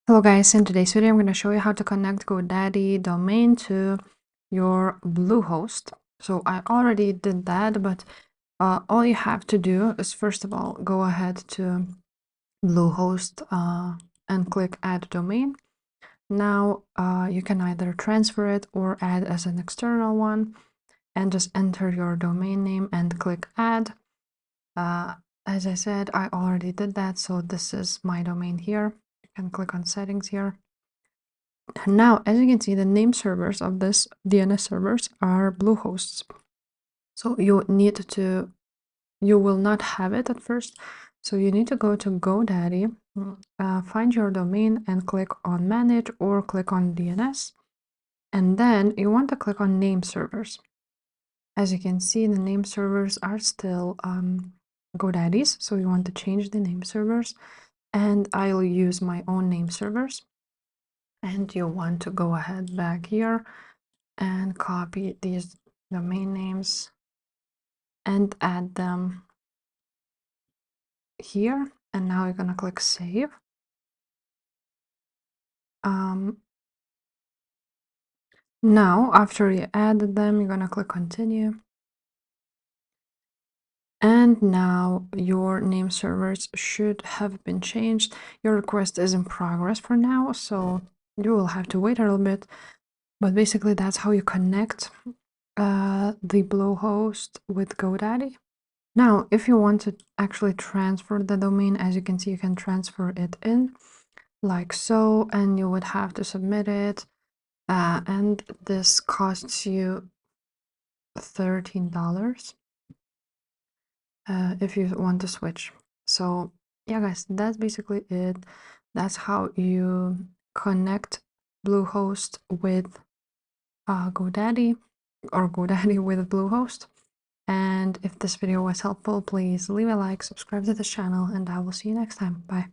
Hello guys, in today's video I'm going to show you how to connect GoDaddy domain to your Bluehost. So I already did that, but all you have to do is first of all go ahead to Bluehost and click add domain. Now you can either transfer it or add as an external one, and just enter your domain name and click add. As I said, I already did that, so this is my domain here. You can click on settings here. Now, as you can see, the name servers of this DNS servers are Bluehosts. So you will not have it at first. So you need to go to GoDaddy, find your domain and click on manage or click on DNS. And then you want to click on name servers. As you can see, the name servers are still GoDaddy's. So you want to change the name servers, and I'll use my own name servers. And you want to go ahead back here and copy these domain names and add them here. And now you're going to click save. Now, after you added them, you're going to click continue. And now your name servers should have been changed. Your request is in progress for now, so you will have to wait a little bit. But basically, that's how you connect the Bluehost with GoDaddy. Now, if you want to actually transfer the domain, as you can see, you can transfer it in like so, and you would have to submit it. And this costs you $13 if you want to switch. So yeah, guys, that's basically it. That's how you connect Bluehost with GoDaddy, or GoDaddy with Bluehost. And if this video was helpful, please leave a like, subscribe to the channel, and I will see you next time. Bye.